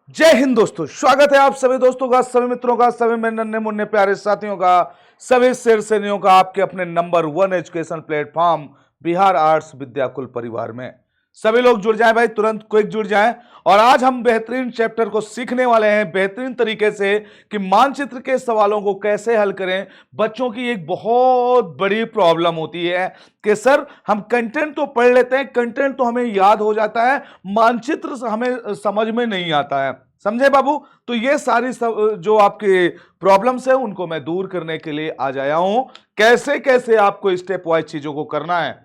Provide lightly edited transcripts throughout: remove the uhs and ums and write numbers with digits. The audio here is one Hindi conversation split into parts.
जय हिंद दोस्तों, स्वागत है आप सभी दोस्तों का, सभी मित्रों का, सभी मेरे नन्हे मुन्ने प्यारे साथियों का, सभी शेरसेनियों का आपके अपने number 1 education platform Bihar arts Vidyakul परिवार में। सभी लोग जुड़ जाएं भाई, तुरंत क्विक जुड़ जाएं। और आज हम बेहतरीन चैप्टर को सीखने वाले हैं बेहतरीन तरीके से कि मानचित्र के सवालों को कैसे हल करें। बच्चों की एक बहुत बड़ी प्रॉब्लम होती है कि सर हम कंटेंट तो पढ़ लेते हैं, कंटेंट तो हमें याद हो जाता है, मानचित्र हमें समझ में नहीं आता है। समझे बाबू? तो ये सारी जो आपके प्रॉब्लम्स है उनको मैं दूर करने के लिए आ जाया हूं। कैसे कैसे आपको स्टेप वाइज चीजों को करना है,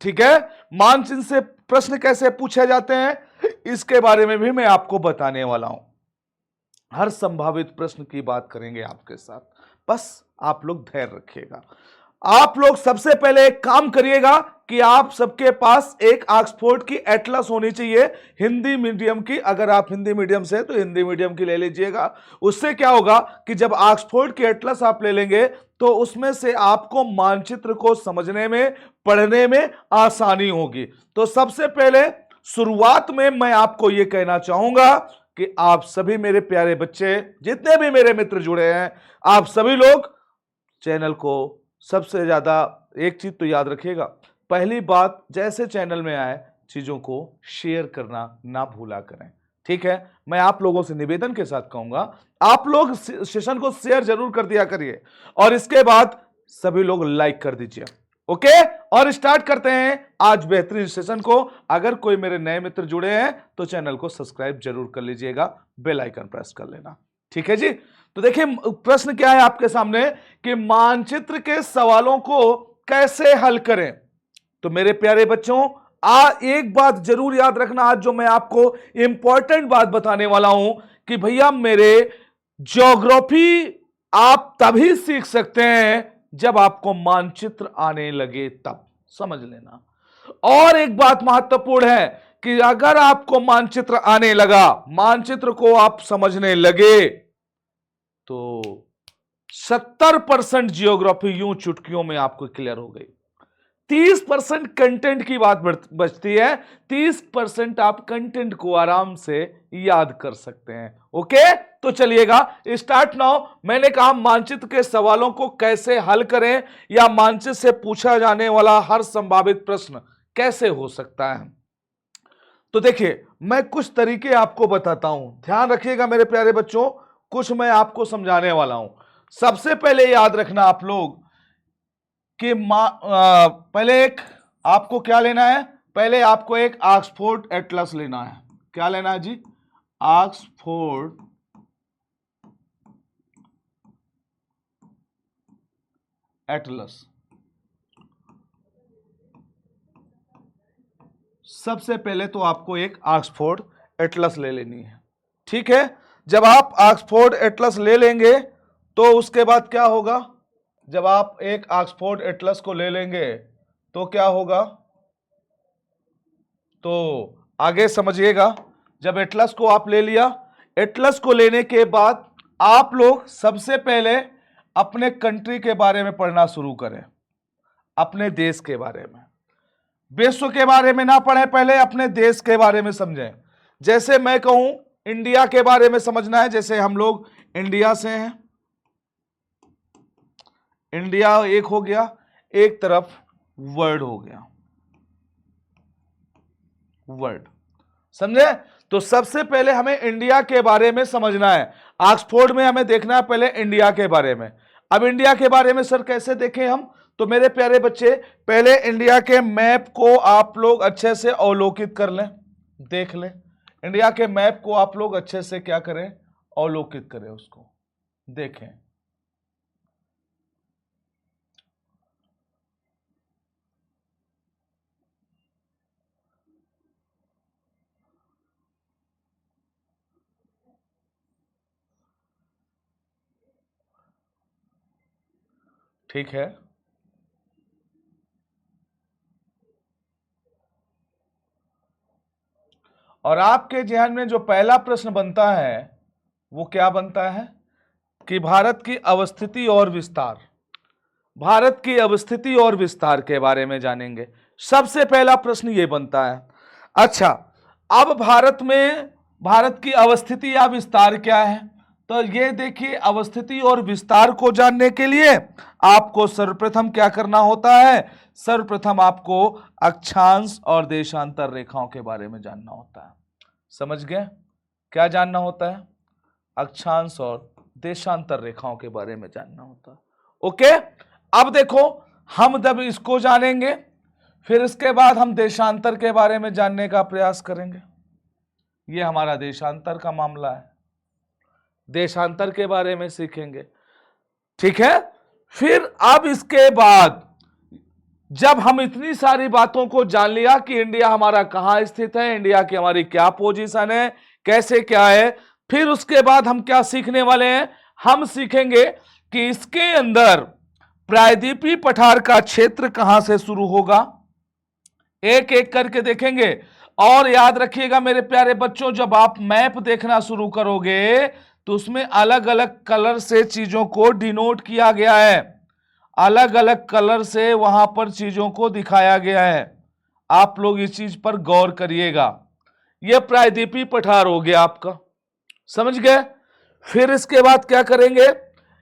ठीक है। मानचित्र से प्रश्न कैसे पूछे जाते हैं इसके बारे में भी मैं आपको बताने वाला हूं। हर संभावित प्रश्न की बात करेंगे आपके साथ, बस आप लोग धैर्य रखिएगा। आप लोग सबसे पहले एक काम करिएगा कि आप सबके पास एक ऑक्सफोर्ड की एटलस होनी चाहिए हिंदी मीडियम की। अगर आप हिंदी मीडियम से तो हिंदी मीडियम की ले लीजिएगा। उससे क्या होगा कि जब ऑक्सफोर्ड की एटलस आप ले लेंगे तो उसमें से आपको मानचित्र को समझने में, पढ़ने में आसानी होगी। तो सबसे पहले शुरुआत में मैं आपको यह कहना चाहूंगा कि आप सभी मेरे प्यारे बच्चे, जितने भी मेरे मित्र जुड़े हैं, आप सभी लोग चैनल को सबसे ज्यादा एक चीज तो याद रखिएगा। पहली बात, जैसे चैनल में आए चीजों को शेयर करना ना भूला करें, ठीक है। मैं आप लोगों से निवेदन के साथ कहूंगा, आप लोग सेशन को शेयर जरूर कर दिया करिए और इसके बाद सभी लोग लाइक कर दीजिए, ओके। और स्टार्ट करते हैं आज बेहतरीन सेशन को। अगर कोई मेरे नए मित्र जुड़े हैं तो चैनल को सब्सक्राइब जरूर कर लीजिएगा, बेल आइकन प्रेस कर लेना, ठीक है जी। तो देखिए प्रश्न क्या है आपके सामने कि मानचित्र के सवालों को कैसे हल करें। तो मेरे प्यारे बच्चों, एक बात जरूर याद रखना, आज जो मैं आपको इंपॉर्टेंट बात बताने वाला हूं कि भैया मेरे ज्योग्राफी आप तभी सीख सकते हैं जब आपको मानचित्र आने लगे, तब समझ लेना। और एक बात महत्वपूर्ण है कि अगर आपको मानचित्र आने लगा, मानचित्र को आप समझने लगे, तो 70% जियोग्राफी यूं चुटकियों में आपको क्लियर हो गई। 30% कंटेंट की बात बचती है, 30% आप कंटेंट को आराम से याद कर सकते हैं, ओके। तो चलिएगा स्टार्ट नाउ। मैंने कहा मानचित्र के सवालों को कैसे हल करें या मानचित्र से पूछा जाने वाला हर संभावित प्रश्न कैसे हो सकता है। तो देखिए मैं कुछ तरीके आपको बताता हूं, ध्यान रखिएगा मेरे प्यारे बच्चों, कुछ मैं आपको समझाने वाला हूं। सबसे पहले याद रखना आप लोग कि पहले एक आपको क्या लेना है, पहले आपको एक ऑक्सफोर्ड एटलस लेना है। क्या लेना है जी? Oxford Atlas. सबसे पहले तो आपको एक ऑक्सफोर्ड एटलस ले लेनी है, ठीक है। जब आप ऑक्सफोर्ड एटलस ले लेंगे तो उसके बाद क्या होगा, जब आप एक ऑक्सफोर्ड एटलस को ले लेंगे तो क्या होगा, तो आगे समझिएगा। जब एटलस को आप ले लिया, एटलस को लेने के बाद आप लोग सबसे पहले अपने कंट्री के बारे में पढ़ना शुरू करें, अपने देश के बारे में। विश्व के बारे में ना पढ़ें, पहले अपने देश के बारे में समझें। जैसे मैं कहूं इंडिया के बारे में समझना है, जैसे हम लोग इंडिया से हैं, इंडिया एक हो गया, एक तरफ वर्ल्ड हो गया, वर्ल्ड, समझे। तो सबसे पहले हमें इंडिया के बारे में समझना है। ऑक्सफोर्ड में हमें देखना है पहले इंडिया के बारे में। अब इंडिया के बारे में सर कैसे देखें हम, तो मेरे प्यारे बच्चे पहले इंडिया के मैप को आप लोग अच्छे से अवलोकित कर लें, देख लें। इंडिया के मैप को आप लोग अच्छे से क्या करें, अवलोकित करें, उसको देखें। ठीक है, और आपके ध्यान में जो पहला प्रश्न बनता है वो क्या बनता है कि भारत की अवस्थिति और विस्तार, भारत की अवस्थिति और विस्तार के बारे में जानेंगे। सबसे पहला प्रश्न ये बनता है। अच्छा, अब भारत में भारत की अवस्थिति या विस्तार क्या है? तो ये देखिए, अवस्थिति और विस्तार को जानने के लिए आपको सर्वप्रथम क्या करना होता है? सर्वप्रथम आपको अक्षांश और देशांतर रेखाओं के बारे में जानना होता है। समझ गए? क्या जानना होता है? अक्षांश और देशांतर रेखाओं के बारे में जानना होता है। ओके, अब देखो, हम जब इसको जानेंगे फिर इसके बाद हम देशांतर के बारे में जानने का प्रयास करेंगे। ये हमारा देशांतर का मामला है, देशांतर के बारे में सीखेंगे। ठीक है, फिर अब इसके बाद जब हम इतनी सारी बातों को जान लिया कि इंडिया हमारा कहां स्थित है, इंडिया की हमारी क्या पोजीशन है, कैसे क्या है, फिर उसके बाद हम क्या सीखने वाले हैं? हम सीखेंगे कि इसके अंदर प्रायद्वीपीय पठार का क्षेत्र कहां से शुरू होगा, एक एक करके देखेंगे। और याद रखिएगा मेरे प्यारे बच्चों, जब आप मैप देखना शुरू करोगे तो उसमें अलग अलग कलर से चीजों को डिनोट किया गया है, अलग अलग कलर से वहां पर चीजों को दिखाया गया है। आप लोग इस चीज पर गौर करिएगा। यह प्रायद्वीपीय पठार हो गया आपका, समझ गए? फिर इसके बाद क्या करेंगे?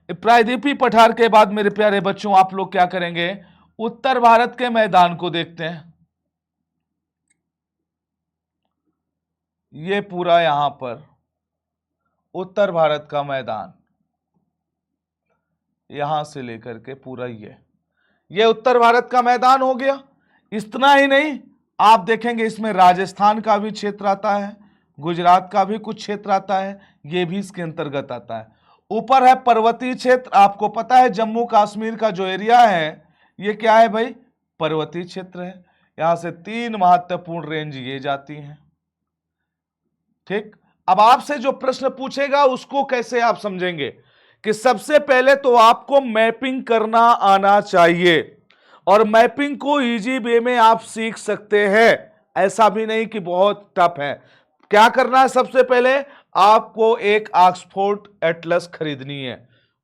प्रायद्वीपीय पठार के बाद मेरे प्यारे बच्चों आप लोग क्या करेंगे? उत्तर भारत के मैदान को देखते हैं। ये पूरा यहां पर उत्तर भारत का मैदान, यहां से लेकर के पूरा ये उत्तर भारत का मैदान हो गया। इतना ही नहीं, आप देखेंगे इसमें राजस्थान का भी क्षेत्र आता है, गुजरात का भी कुछ क्षेत्र आता है, ये भी इसके अंतर्गत आता है। ऊपर है पर्वतीय क्षेत्र, आपको पता है जम्मू कश्मीर का जो एरिया है ये क्या है भाई? पर्वतीय क्षेत्र है। यहां से 3 महत्वपूर्ण रेंज ये जाती हैं। ठीक, अब आपसे जो प्रश्न पूछेगा उसको कैसे आप समझेंगे? कि सबसे पहले तो आपको मैपिंग करना आना चाहिए, और मैपिंग को इजी वे में आप सीख सकते हैं, ऐसा भी नहीं कि बहुत टफ है। क्या करना है? सबसे पहले आपको एक ऑक्सफोर्ड एटलस खरीदनी है।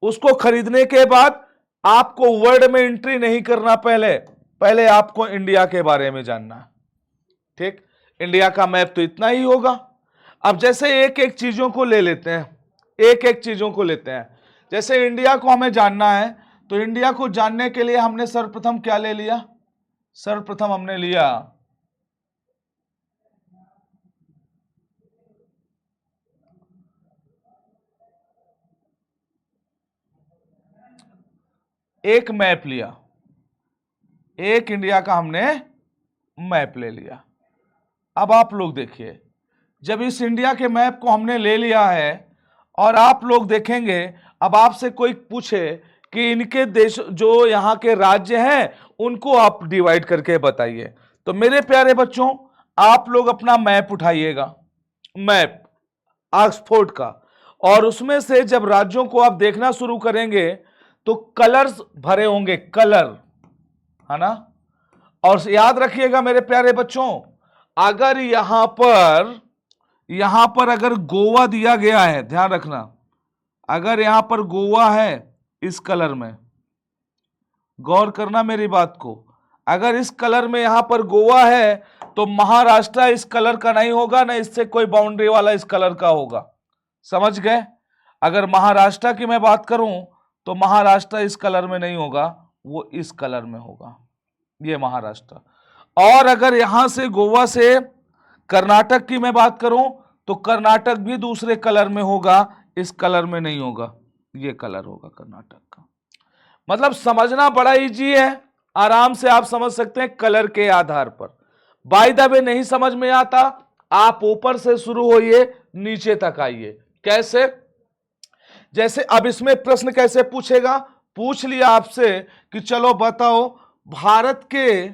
उसको खरीदने के बाद आपको वर्ड में एंट्री नहीं करना, पहले आपको इंडिया के बारे में जानना है। ठीक, इंडिया का मैप तो इतना ही होगा। अब जैसे एक एक चीजों को ले लेते हैं, एक एक चीजों को लेते हैं। जैसे इंडिया को हमें जानना है, तो इंडिया को जानने के लिए हमने सर्वप्रथम क्या ले लिया? सर्वप्रथम हमने लिया एक मैप लिया, एक इंडिया का हमने मैप ले लिया। अब आप लोग देखिए, जब इस इंडिया के मैप को हमने ले लिया है और आप लोग देखेंगे, अब आपसे कोई पूछे कि इनके देश जो यहाँ के राज्य हैं उनको आप डिवाइड करके बताइए, तो मेरे प्यारे बच्चों आप लोग अपना मैप उठाइएगा, मैप ऑक्सफोर्ड का, और उसमें से जब राज्यों को आप देखना शुरू करेंगे तो कलर्स भरे होंगे, कलर, है ना? और याद रखिएगा मेरे प्यारे बच्चों, अगर यहां पर अगर गोवा दिया गया है, ध्यान रखना, अगर यहां पर गोवा है इस कलर में, गौर करना मेरी बात को, अगर इस कलर में यहां पर गोवा है तो महाराष्ट्र इस कलर का नहीं होगा, ना इससे कोई बाउंड्री वाला इस कलर का होगा। समझ गए? अगर महाराष्ट्र की मैं बात करूं तो महाराष्ट्र इस कलर में नहीं होगा, वो इस कलर में होगा, ये महाराष्ट्र। और अगर यहां से गोवा से कर्नाटक की मैं बात करूं तो कर्नाटक भी दूसरे कलर में होगा, इस कलर में नहीं होगा, ये कलर होगा कर्नाटक का। मतलब समझना बड़ा इजी है, आराम से आप समझ सकते हैं कलर के आधार पर। बाय द वे नहीं समझ में आता, आप ऊपर से शुरू होइए नीचे तक आइए। कैसे? जैसे अब इसमें प्रश्न कैसे पूछेगा? पूछ लिया आपसे कि चलो बताओ भारत के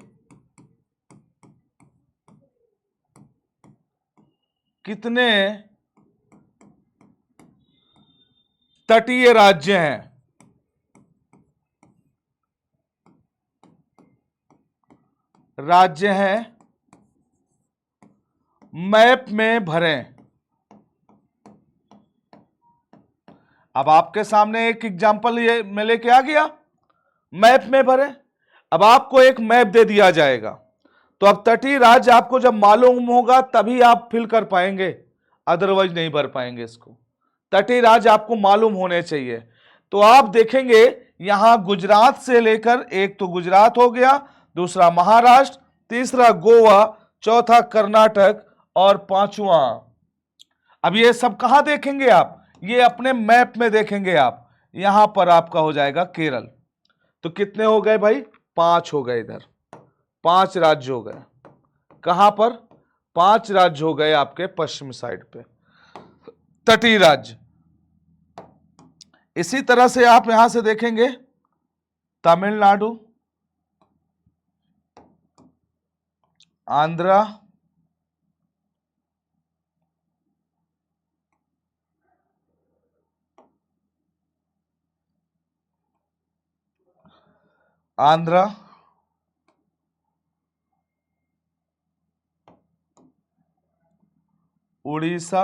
कितने तटीय राज्य हैं? राज्य हैं, मैप में भरें। अब आपके सामने एक एग्जांपल ये मैं लेके आ गया, मैप में भरें। अब आपको एक मैप दे दिया जाएगा, तो अब तटीय राज्य आपको जब मालूम होगा तभी आप फिल कर पाएंगे। अदरवाइज नहीं भर पाएंगे इसको। तटीय राज्य आपको मालूम होने चाहिए। तो आप देखेंगे यहां गुजरात से लेकर, एक तो गुजरात हो गया, दूसरा महाराष्ट्र, तीसरा गोवा, चौथा कर्नाटक और पांचवा, अब ये सब कहां देखेंगे आप, ये अपने मैप में देखेंगे आप, यहां पर आपका हो जाएगा केरल। तो कितने हो गए भाई, 5 हो गए, इधर 5 राज्य हो गए। कहां पर, 5 राज्य हो गए आपके पश्चिम साइड पे, तटीय राज्य। इसी तरह से आप यहां से देखेंगे तमिलनाडु, आंध्रा, आंध्रा, उड़ीसा,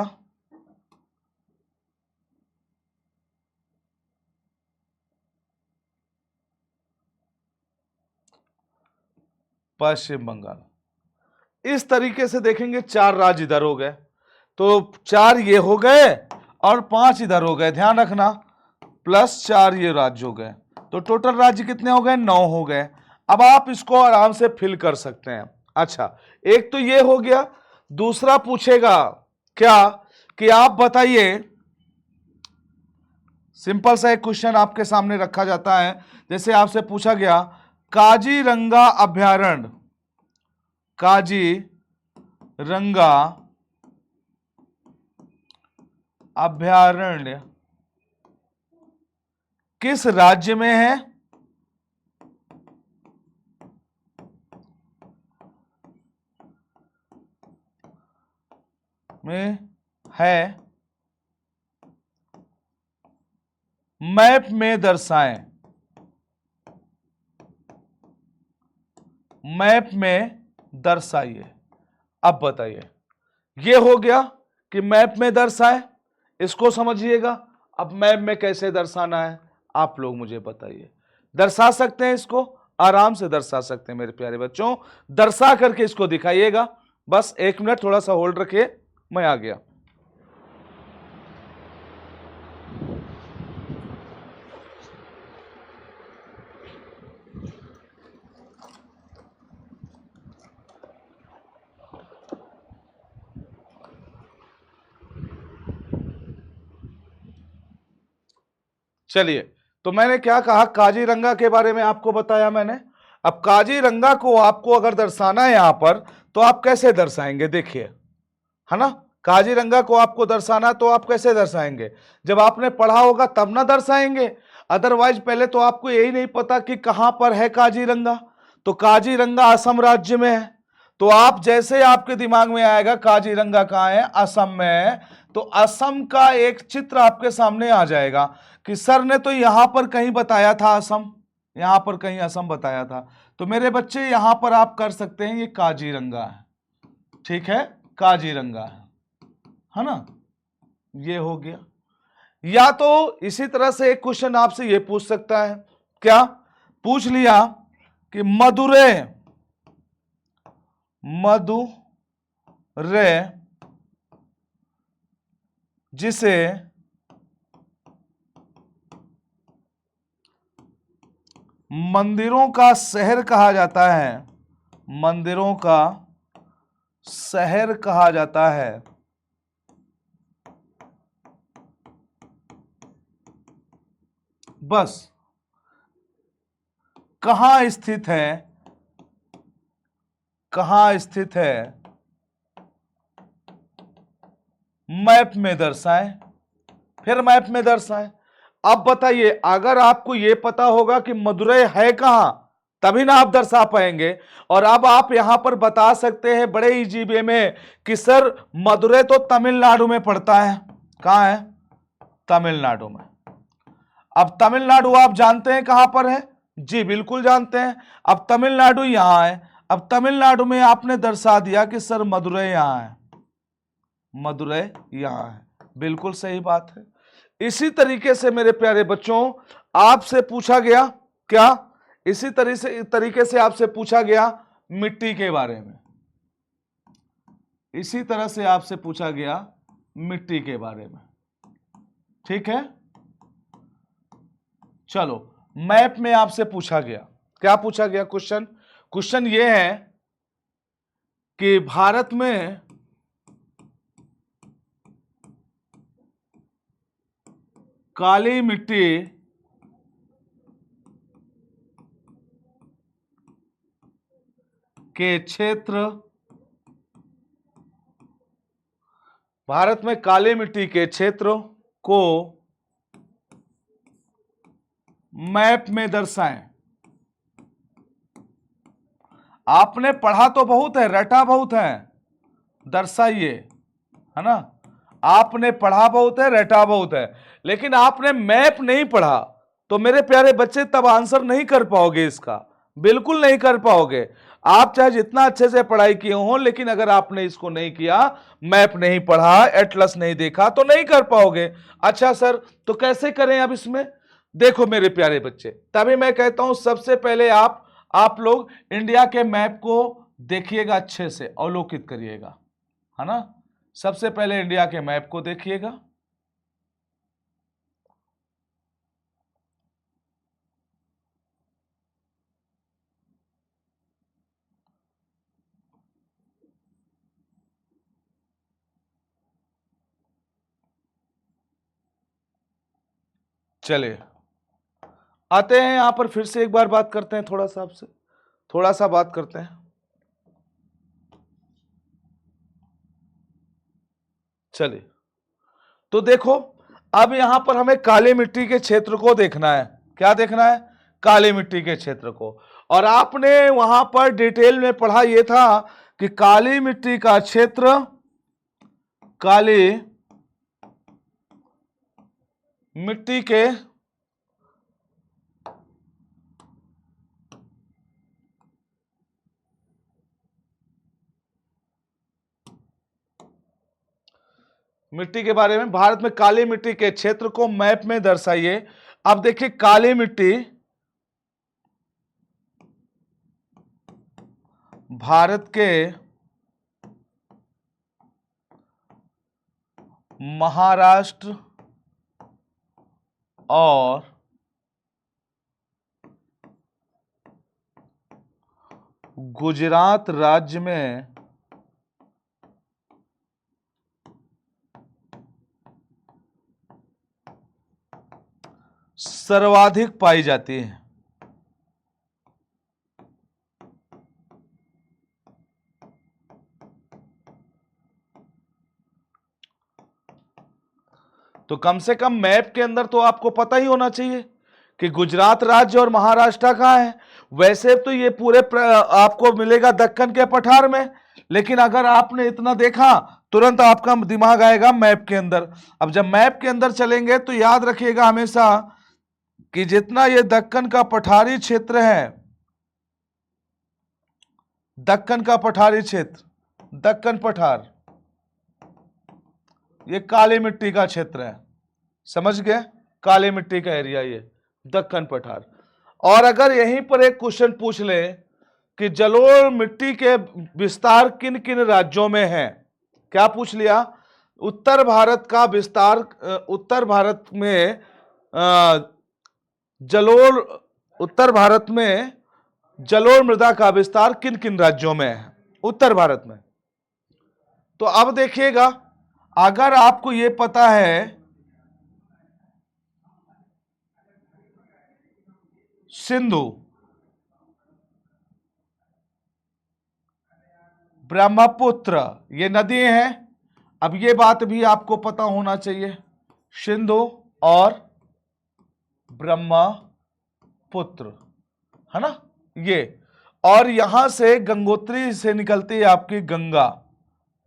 पश्चिम बंगाल। इस तरीके से देखेंगे 4 राज्य इधर हो गए, तो 4 ये हो गए और 5 इधर हो गए, ध्यान रखना, प्लस 4 ये राज्य हो गए, तो टोटल राज्य कितने हो गए, 9 हो गए। अब आप इसको आराम से फिल कर सकते हैं। अच्छा, एक तो ये हो गया, दूसरा पूछेगा क्या कि आप बताइए, सिंपल सा एक क्वेश्चन आपके सामने रखा जाता है, जैसे आपसे पूछा गया काजीरंगा अभयारण्य, काजीरंगा अभयारण्य किस राज्य में है, में है, मैप में दर्शाएं, मैप में दर्शाइए। अब बताइए, ये हो गया कि मैप में दर्शाए, इसको समझिएगा। अब मैप में कैसे दर्शाना है आप लोग मुझे बताइए। दर्शा सकते हैं इसको, आराम से दर्शा सकते हैं मेरे प्यारे बच्चों, दर्शा करके इसको दिखाइएगा। बस 1 मिनट थोड़ा सा होल्ड रखिए, मैं आ गया। चलिए, तो मैंने क्या कहा, काजीरंगा के बारे में आपको बताया मैंने। अब काजीरंगा को आपको अगर दर्शाना है यहां पर, तो आप कैसे दर्शाएंगे, देखिए, है ना। काजीरंगा को आपको दर्शाना तो आप कैसे दर्शाएंगे, जब आपने पढ़ा होगा तब ना दर्शाएंगे, अदरवाइज पहले तो आपको यही नहीं पता कि कहां पर है काजीरंगा। तो काजीरंगा असम राज्य में है, तो आप जैसे आपके दिमाग में आएगा काजीरंगा कहां है, असम में है, तो असम का एक चित्र आपके सामने आ जाएगा कि सर ने तो यहां पर कहीं बताया था असम, यहां पर कहीं असम बताया था। तो मेरे बच्चे यहां पर आप कर सकते हैं, ये काजीरंगा है, ठीक है, काजीरंगा है ना, ये हो गया। या तो इसी तरह से एक क्वेश्चन आपसे ये पूछ सकता है, क्या पूछ लिया कि मदुरै, मदुरै जिसे मंदिरों का शहर कहा जाता है, मंदिरों का शहर कहा जाता है, बस कहां स्थित है, कहां स्थित है, मैप में दर्शाएं, फिर मैप में दर्शाएं। अब बताइए, अगर आपको यह पता होगा कि मदुरै है कहां, तभी ना आप दर्शा पाएंगे। और अब आप यहां पर बता सकते हैं बड़े इजी वे में कि सर मदुरै तो तमिलनाडु में पड़ता है, कहां है, तमिलनाडु में। अब तमिलनाडु आप जानते हैं कहां पर है, जी बिल्कुल जानते हैं। अब तमिलनाडु यहां है, अब तमिलनाडु में आपने दर्शा दिया कि सर मदुरै यहां है, मदुरै यहां है, बिल्कुल सही बात है। इसी तरीके से मेरे प्यारे बच्चों आपसे पूछा गया क्या, इसी तरीके से आपसे पूछा गया मिट्टी के बारे में, इसी तरह से आपसे पूछा गया मिट्टी के बारे में। ठीक है, चलो मैप में आपसे पूछा गया, क्या पूछा गया क्वेश्चन? क्वेश्चन ये है कि भारत में काली मिट्टी के क्षेत्र, भारत में काली मिट्टी के क्षेत्र को मैप में दर्शाएं। आपने पढ़ा तो बहुत है, रटा बहुत है, दर्शाइए, है ना। आपने पढ़ा बहुत है, रटा बहुत है, लेकिन आपने मैप नहीं पढ़ा, तो मेरे प्यारे बच्चे तब आंसर नहीं कर पाओगे इसका, बिल्कुल नहीं कर पाओगे। आप चाहे जितना अच्छे से पढ़ाई किए हो, लेकिन अगर आपने इसको नहीं किया, मैप नहीं पढ़ा, एटलस नहीं देखा, तो नहीं कर पाओगे। अच्छा सर, तो कैसे करें अब इसमें? देखो मेरे प्यारे बच्चे, तभी मैं कहता हूं सबसे पहले आप लोग इंडिया के मैप को देखिएगा, अच्छे से अवलोकित करिएगा, है ना। सबसे पहले इंडिया के मैप को देखिएगा। चलिए आते हैं यहां पर, फिर से एक बार बात करते हैं, थोड़ा सा आपसे थोड़ा सा बात करते हैं। चलिए, तो देखो अब यहां पर हमें काली मिट्टी के क्षेत्र को देखना है। क्या देखना है? काली मिट्टी के क्षेत्र को। और आपने वहां पर डिटेल में पढ़ा, यह था कि काली मिट्टी का क्षेत्र, काली मिट्टी के मिट्टी के बारे में, भारत में काली मिट्टी के क्षेत्र को मैप में दर्शाइए। अब देखिए काली मिट्टी भारत के महाराष्ट्र और गुजरात राज्य में सर्वाधिक पाई जाती है। तो कम से कम मैप के अंदर तो आपको पता ही होना चाहिए कि गुजरात राज्य और महाराष्ट्र कहां है। वैसे तो ये पूरे आपको मिलेगा दक्कन के पठार में, लेकिन अगर आपने इतना देखा, तुरंत आपका दिमाग आएगा मैप के अंदर। अब जब मैप के अंदर चलेंगे तो याद रखिएगा हमेशा कि जितना ये दक्कन का पठारी क्षेत्र है, दक्कन का पठारी क्षेत्र, दक्कन पठार, ये काली मिट्टी का क्षेत्र है, समझ गए? काली मिट्टी का एरिया ये दक्कन पठार। और अगर यहीं पर एक क्वेश्चन पूछ ले कि जलोढ़ मिट्टी के विस्तार किन किन राज्यों में है, क्या पूछ लिया? उत्तर भारत का विस्तार, उत्तर भारत में जलोढ़, उत्तर भारत में जलोढ़ मृदा का विस्तार किन किन राज्यों में है उत्तर भारत में। तो अब देखिएगा, अगर आपको यह पता है सिंधु, ब्रह्मपुत्र, ये नदी हैं। अब ये बात भी आपको पता होना चाहिए, सिंधु और ब्रह्मपुत्र, है ना ये। और यहां से गंगोत्री से निकलती है आपकी गंगा,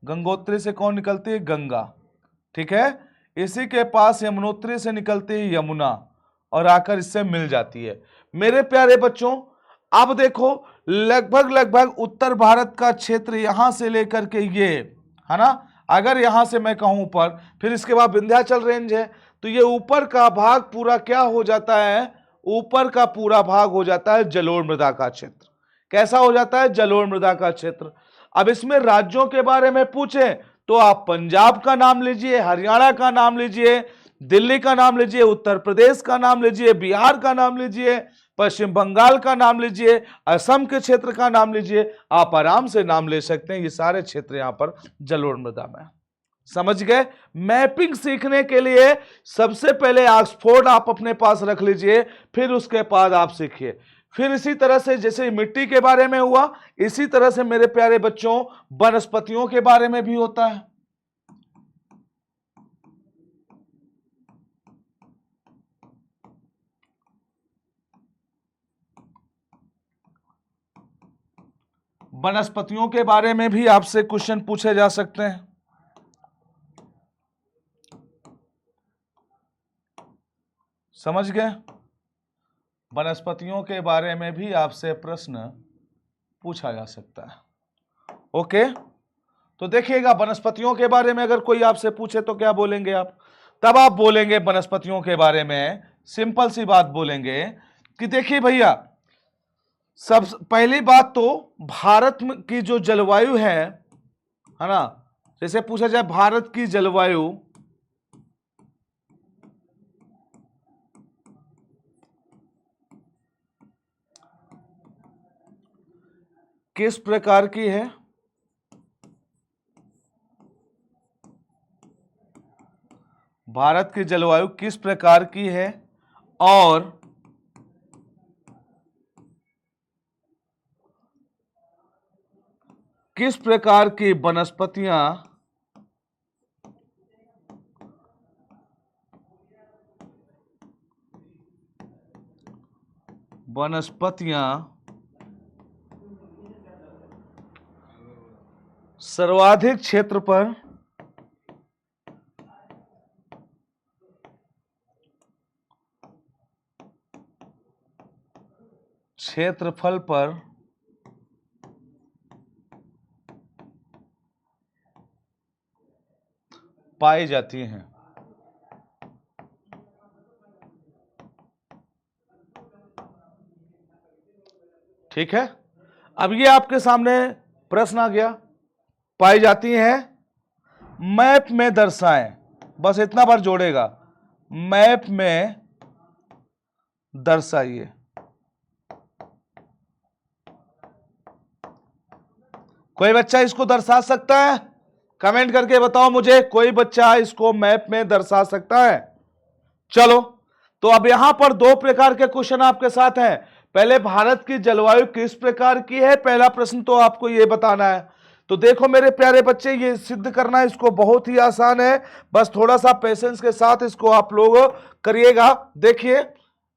गंगोत्री से कौन निकलती है? गंगा, ठीक है। इसी के पास यमुनोत्री से निकलती है यमुना, और आकर इससे मिल जाती है। मेरे प्यारे बच्चों, अब देखो लगभग लगभग उत्तर भारत का क्षेत्र यहां से लेकर के ये, है ना, अगर यहां से मैं कहूं ऊपर, फिर इसके बाद विंध्याचल रेंज है, तो ये ऊपर का भाग पूरा क्या हो जाता है? ऊपर का पूरा भाग हो जाता है जलोढ़ मृदा का क्षेत्र। कैसा हो जाता है? जलोढ़ मृदा का क्षेत्र। अब इसमें राज्यों के बारे में पूछे तो आप पंजाब का नाम लीजिए, हरियाणा का नाम लीजिए, दिल्ली का नाम लीजिए, उत्तर प्रदेश का नाम लीजिए, बिहार का नाम लीजिए, पश्चिम बंगाल का नाम लीजिए, असम के क्षेत्र का नाम लीजिए, आप आराम से नाम ले सकते हैं। ये सारे क्षेत्र यहां पर जलोढ़ मृदा में। समझ गए? मैपिंग सीखने के लिए सबसे पहले ऑक्सफोर्ड आप अपने पास रख लीजिए, फिर उसके बाद आप सीखिए। फिर इसी तरह से जैसे मिट्टी के बारे में हुआ, इसी तरह से मेरे प्यारे बच्चों वनस्पतियों के बारे में भी होता है। वनस्पतियों के बारे में भी आपसे क्वेश्चन पूछे जा सकते हैं। समझ गए? वनस्पतियों के बारे में भी आपसे प्रश्न पूछा जा सकता है। ओके, तो देखिएगा वनस्पतियों के बारे में अगर कोई आपसे पूछे तो क्या बोलेंगे आप? तब आप बोलेंगे वनस्पतियों के बारे में सिंपल सी बात बोलेंगे कि देखिए भैया, सब पहली बात तो भारत की जो जलवायु है ना, जैसे पूछा जाए भारत की जलवायु किस प्रकार की है, भारत की जलवायु किस प्रकार की है, और किस प्रकार की वनस्पतियां सर्वाधिक क्षेत्रफल पर पाई जाती हैं। ठीक है, अब ये आपके सामने प्रश्न आ गया, पाई जाती हैं, मैप में दर्शाएं। बस इतना बार जोड़ेगा, मैप में दर्शाइए। कोई बच्चा इसको दर्शा सकता है? कमेंट करके बताओ मुझे, कोई बच्चा इसको मैप में दर्शा सकता है? चलो, तो अब यहां पर दो प्रकार के क्वेश्चन आपके साथ हैं। पहले भारत की जलवायु किस प्रकार की है, पहला प्रश्न तो आपको यह बताना है। तो देखो मेरे प्यारे बच्चे, ये सिद्ध करना इसको बहुत ही आसान है, बस थोड़ा सा पेशेंस के साथ इसको आप लोग करिएगा। देखिए,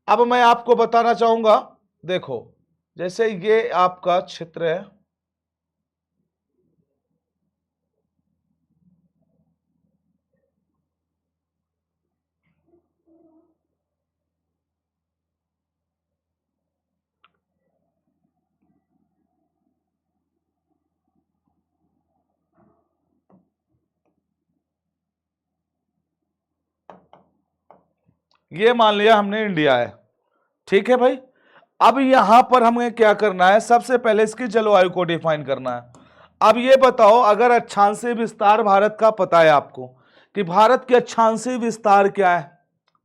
अब मैं आपको बताना चाहूंगा, देखो जैसे ये आपका क्षेत्र है, ये मान लिया हमने इंडिया है। ठीक है भाई, अब यहां पर हमें क्या करना है, सबसे पहले इसकी जलवायु को डिफाइन करना है। अब ये बताओ, अगर अक्षांशीय विस्तार भारत का पता है आपको कि भारत के अक्षांशीय विस्तार क्या है,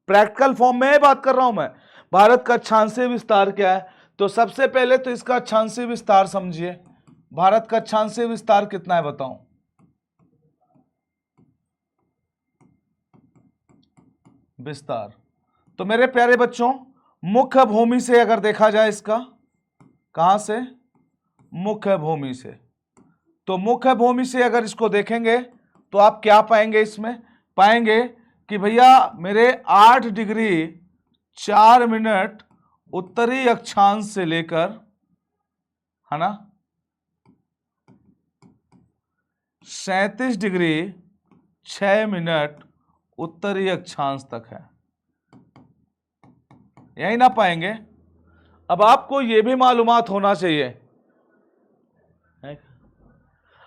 प्रैक्टिकल फॉर्म में बात कर रहा हूं मैं, भारत का अक्षांशीय विस्तार क्या है, तो सबसे पहले तो इसका अक्षांशीय विस्तार समझिए। भारत का अक्षांशीय विस्तार कितना है बताओ? विस्तार, तो मेरे प्यारे बच्चों मुख्य भूमि से अगर देखा जाए इसका, कहां से? मुख्य भूमि से। तो मुख्य भूमि से अगर इसको देखेंगे तो आप क्या पाएंगे, इसमें पाएंगे कि भैया मेरे 8 डिग्री 4 मिनट उत्तरी अक्षांश से लेकर, है ना, 37 डिग्री 6 मिनट उत्तरी अक्षांश तक है, यही ना पाएंगे। अब आपको यह भी मालूमात होना चाहिए,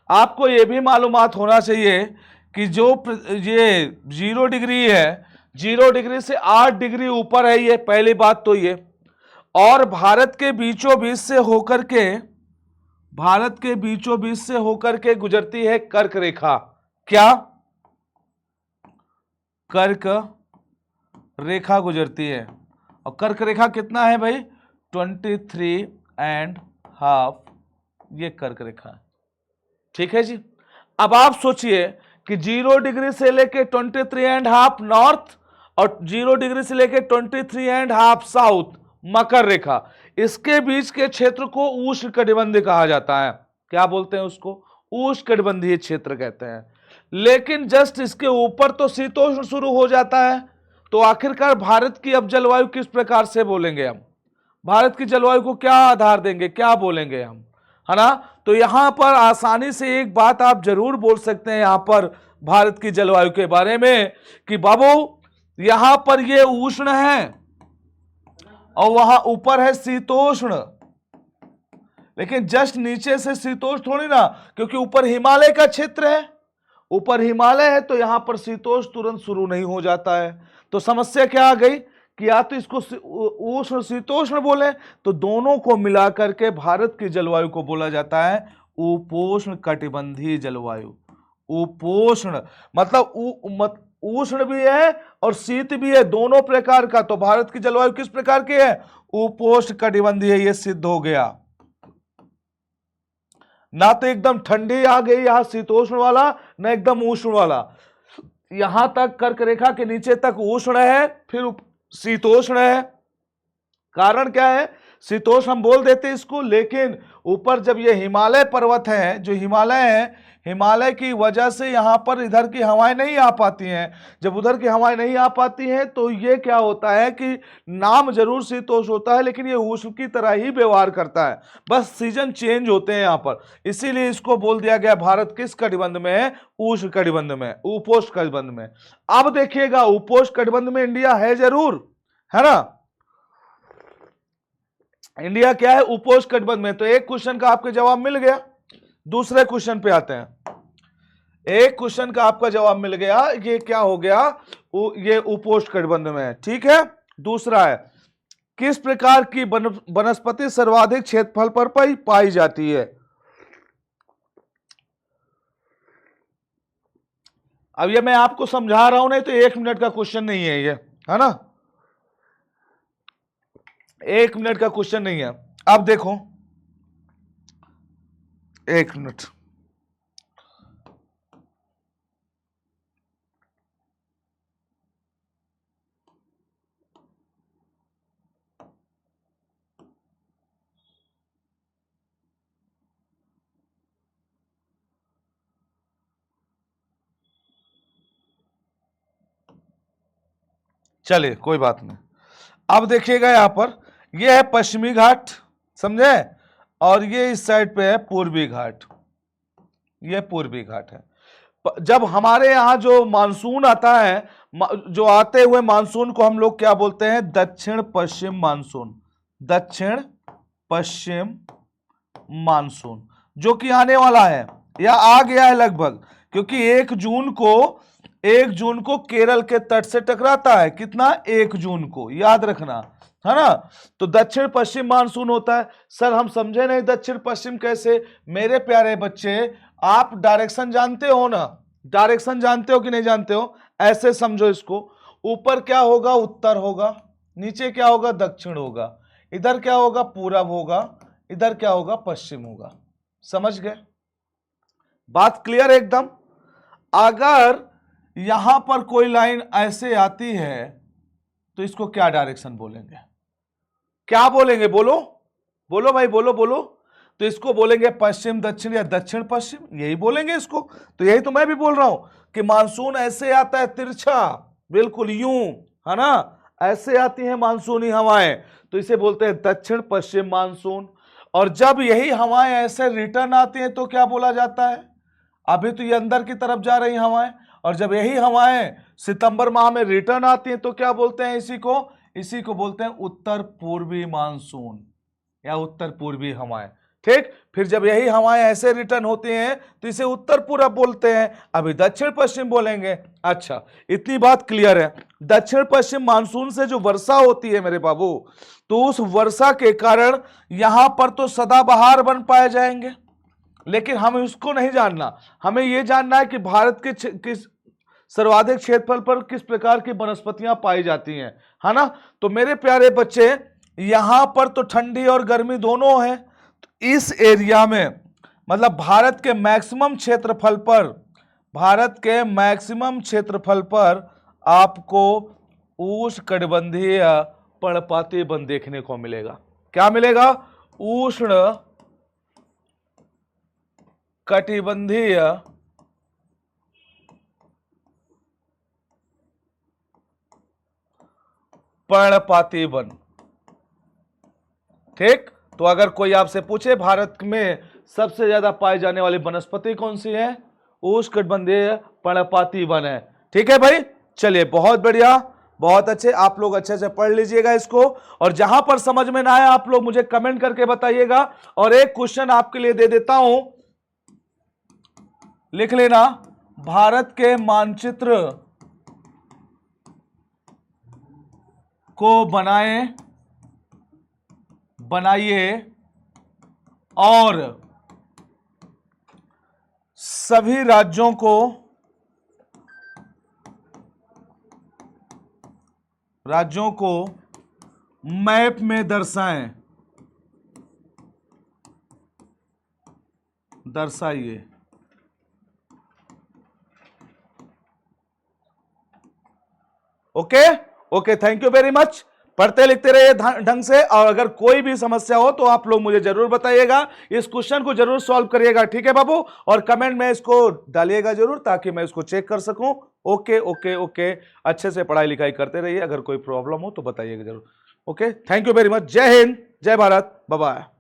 आपको यह भी मालूमात होना चाहिए कि जो ये 0 डिग्री है, 0 डिग्री से 8 डिग्री ऊपर है, ये पहली बात तो ये, और भारत के बीचों बीच से होकर के, भारत के बीचों बीच से होकर के गुजरती है कर्क रेखा। क्या कर्क रेखा गुजरती है। और कर्क रेखा कितना है भाई, 23.5, ये कर्क रेखा है। ठीक है जी। अब आप सोचिए कि 0 डिग्री से लेके 23.5 नॉर्थ और 0 डिग्री से लेके 23.5 साउथ, मकर रेखा, इसके बीच के क्षेत्र को उष्णकटिबंधीय कहा जाता है। क्या बोलते हैं उसको, उष्णकटिबंधीय क्षेत्र कहते हैं। लेकिन जस्ट इसके ऊपर तो शीतोष्ण शुरू हो जाता है। तो आखिरकार भारत की अब जलवायु किस प्रकार से बोलेंगे हम, भारत की जलवायु को क्या आधार देंगे, क्या बोलेंगे हम, है ना। तो यहां पर आसानी से एक बात आप जरूर बोल सकते हैं यहां पर भारत की जलवायु के बारे में कि बाबू यहां पर ये उष्ण है और वहां ऊपर है शीतोष्ण। लेकिन जस्ट नीचे से शीतोष्ण थोड़ी ना, क्योंकि ऊपर हिमालय का क्षेत्र है, ऊपर हिमालय है, तो यहां पर शीतोष्ण तुरंत शुरू नहीं हो जाता है। तो समस्या क्या आ गई कि या तो इसको उष्ण शीतोष्ण बोले, तो दोनों को मिलाकर के भारत की जलवायु को बोला जाता है उपोष्ण कटिबंधीय जलवायु। उपोष्ण मतलब उष्ण भी है और शीत भी है, दोनों प्रकार का। तो भारत की जलवायु किस प्रकार की है, उपोष्ण कटिबंधीय, ये सिद्ध हो गया। ना तो एकदम ठंडी आ गई यहां शीतोष्ण वाला, ना एकदम उष्ण वाला। यहां तक कर्क रेखा के नीचे तक उष्ण है, फिर शीतोष्ण है। कारण क्या है, शीतोष्ण हम बोल देते इसको, लेकिन ऊपर जब ये हिमालय पर्वत है, जो हिमालय है, हिमालय की वजह से यहां पर इधर की हवाएं नहीं आ पाती हैं। जब उधर की हवाएं नहीं आ पाती हैं तो ये क्या होता है कि नाम जरूर शीतोष्ण होता है, लेकिन ये उष्ण की तरह ही व्यवहार करता है, बस सीजन चेंज होते हैं यहां पर। इसीलिए इसको बोल दिया गया भारत किस कटिबंध में है, उष्ण कटिबंध में, उपोष्ण कटिबंध में। अब देखिएगा उपोष्ण कटिबंध में इंडिया है जरूर, है ना। इंडिया क्या है, उपोष्ण कटिबंध में। तो एक क्वेश्चन का आपके जवाब मिल गया। दूसरे क्वेश्चन पे आते हैं। एक क्वेश्चन का आपका जवाब मिल गया, ये क्या हो गया, ये उपोष्ण कटिबंध में है। ठीक है। दूसरा है, किस प्रकार की वनस्पति सर्वाधिक क्षेत्रफल पर पाई जाती है। अब ये मैं आपको समझा रहा हूं, नहीं तो 1 मिनट का क्वेश्चन नहीं है ये, है ना, 1 मिनट का क्वेश्चन नहीं है। अब देखो 1 मिनट, चलिए कोई बात नहीं। अब देखिएगा यहां पर, यह है पश्चिमी घाट, समझे, और ये इस साइड पे है पूर्वी घाट, ये पूर्वी घाट है। जब हमारे यहां जो मानसून आता है, जो आते हुए मानसून को हम लोग क्या बोलते हैं, दक्षिण पश्चिम मानसून, दक्षिण पश्चिम मानसून, जो कि आने वाला है या आ गया है लगभग, क्योंकि 1 जून को केरल के तट से टकराता है। कितना, 1 जून को, याद रखना, है ना। तो दक्षिण पश्चिम मानसून होता है। सर हम समझे नहीं, दक्षिण पश्चिम कैसे। मेरे प्यारे बच्चे, आप डायरेक्शन जानते हो ना, डायरेक्शन जानते हो कि नहीं जानते हो, ऐसे समझो इसको। ऊपर क्या होगा, उत्तर होगा, नीचे क्या होगा, दक्षिण होगा, इधर क्या होगा, पूरब होगा, इधर क्या होगा, पश्चिम होगा। समझ गए, बात क्लियर है एकदम। अगर यहां पर कोई लाइन ऐसे आती है तो इसको क्या डायरेक्शन बोलेंगे, क्या बोलेंगे, बोलो बोलो भाई, बोलो बोलो। तो इसको बोलेंगे पश्चिम दक्षिण या दक्षिण पश्चिम, यही बोलेंगे इसको। तो यही तो मैं भी बोल रहा हूं कि मानसून ऐसे आता है तिरछा, बिल्कुल यूं, है ना, ऐसे आती हैं मानसूनी हवाएं, तो इसे बोलते हैं दक्षिण पश्चिम मानसून। और जब यही हवाएं ऐसे रिटर्न आती हैं तो क्या बोला जाता है, अभी तो ये अंदर की तरफ जा रही हवाएं, और जब यही हवाएं सितंबर माह में रिटर्न आती हैं तो क्या बोलते हैं, इसी को बोलते हैं उत्तर पूर्वी मानसून या उत्तर पूर्वी हवाएं। ठीक, फिर जब यही हवाएं ऐसे रिटर्न होती हैं तो इसे उत्तर पूरब बोलते हैं। अभी दक्षिण पश्चिम बोलेंगे। अच्छा, इतनी बात क्लियर है। दक्षिण पश्चिम मानसून से जो वर्षा होती है मेरे बाबू, तो उस वर्षा के कारण यहां पर तो सदाबहार वन पाए जाएंगे, लेकिन हमें उसको नहीं जानना, हमें यह जानना है कि भारत के किस सर्वाधिक क्षेत्रफल पर किस प्रकार की वनस्पतियां पाई जाती हैं, है ना। तो मेरे प्यारे बच्चे, यहां पर तो ठंडी और गर्मी दोनों है। तो इस एरिया में मतलब भारत के मैक्सिमम क्षेत्रफल पर आपको उष्णकटिबंधीय पर्णपाती वन देखने को मिलेगा। क्या मिलेगा? उष्ण कटिबंधीय पर्णपाती वन। ठीक, तो अगर कोई आपसे पूछे भारत में सबसे ज्यादा पाई जाने वाली वनस्पति कौन सी है? उष्णकटिबंधीय पर्णपाती वन है। ठीक है भाई, चलिए बहुत बढ़िया, बहुत अच्छे। आप लोग अच्छे से पढ़ लीजिएगा इसको, और जहां पर समझ में ना आए आप लोग मुझे कमेंट करके बताइएगा। और एक क्वेश्चन आपके लिए दे देता हूं, लिख लेना। भारत के मानचित्र को बनाइए और सभी राज्यों को मैप में दर्शाइए। Okay okay, thank you very much. पढ़ते लिखते रहिए ढंग से, और अगर कोई भी समस्या हो तो आप लोग मुझे जरूर बताइएगा। इस क्वेश्चन को जरूर सॉल्व करिएगा, ठीक है बाबू, और कमेंट में इसको डालिएगा जरूर ताकि मैं इसको चेक कर सकूं। ओके ओके ओके, अच्छे से पढ़ाई लिखाई करते रहिए, अगर कोई प्रॉब्लम हो तो बताइएगा जरूर। Okay, thank you very much. जय हिंद, जय भारत, बाय बाय।